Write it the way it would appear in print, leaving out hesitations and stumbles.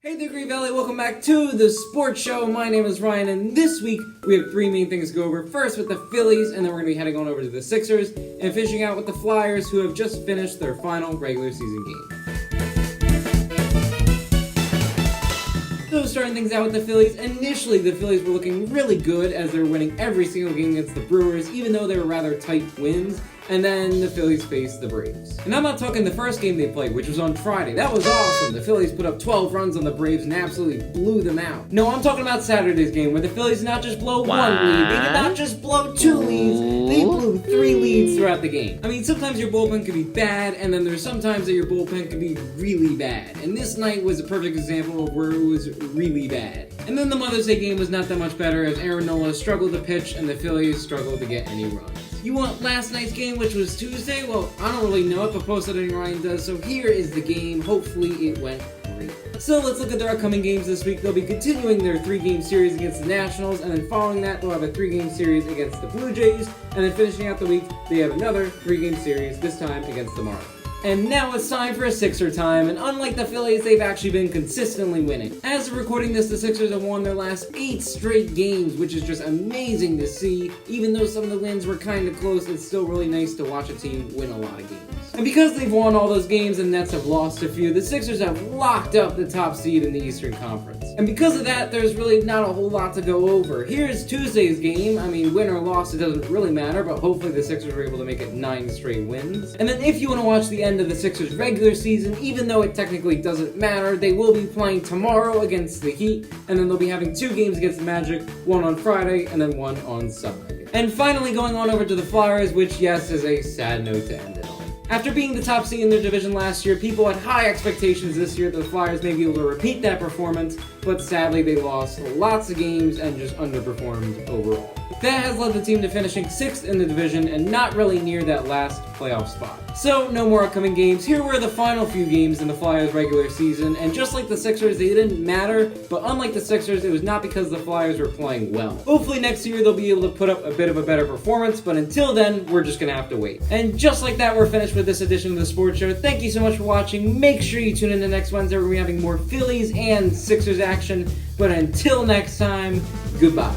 Hey there, Green Valley, welcome back to the Sports Show. My name is Ryan, and this week we have three main things to go over. First with the Phillies, and then we're going to be heading on over to the Sixers, and finishing out with the Flyers, who have just finished their final regular season game. So starting things out with the Phillies, initially the Phillies were looking really good as they were winning every single game against the Brewers, even though they were rather tight wins. And then the Phillies faced the Braves. And I'm not talking the first game they played, which was on Friday. That was awesome. The Phillies put up 12 runs on the Braves and absolutely blew them out. No, I'm talking about Saturday's game, where the Phillies did not just blow one lead, they did not just blow two leads, they blew three leads throughout the game. I mean, sometimes your bullpen can be bad, and then there's sometimes that your bullpen can be really bad. And this night was a perfect example of where it was really bad. And then the Mother's Day game was not that much better, as Aaron Nola struggled to pitch and the Phillies struggled to get any runs. You want last night's game, which was Tuesday? Well, I don't really know it, but Post Editing Ryan does, so here is the game. Hopefully it went great. So let's look at their upcoming games this week. They'll be continuing their 3-game series against the Nationals, and then following that, they'll have a 3-game series against the Blue Jays, and then finishing out the week, they have another 3-game series, this time against the Marlins. And now it's time for a Sixer time, and unlike the Phillies, they've actually been consistently winning. As of recording this, the Sixers have won their last 8 straight games, which is just amazing to see. Even though some of the wins were kind of close, it's still really nice to watch a team win a lot of games. And because they've won all those games and Nets have lost a few, the Sixers have locked up the top seed in the Eastern Conference. And because of that, there's really not a whole lot to go over. Here's Tuesday's game. I mean, win or loss, it doesn't really matter, but hopefully the Sixers are able to make it 9 straight wins. And then if you want to watch the end of the Sixers regular season, even though it technically doesn't matter, they will be playing tomorrow against the Heat, and then they'll be having 2 games against the Magic, one on Friday and then one on Sunday. And finally going on over to the Flyers, which yes, is a sad note to end it on. After being the top seed in their division last year, people had high expectations this year that the Flyers may be able to repeat that performance, but sadly they lost lots of games and just underperformed overall. That has led the team to finishing 6th in the division and not really near that last playoff spot. So, no more upcoming games. Here were the final few games in the Flyers' regular season, and just like the Sixers, they didn't matter, but unlike the Sixers, it was not because the Flyers were playing well. Hopefully next year they'll be able to put up a bit of a better performance, but until then, we're just gonna have to wait. And just like that, we're finished with this edition of the Sports Show. Thank you so much for watching. Make sure you tune in to next Wednesday where we're having more Phillies and Sixers action, but until next time, goodbye.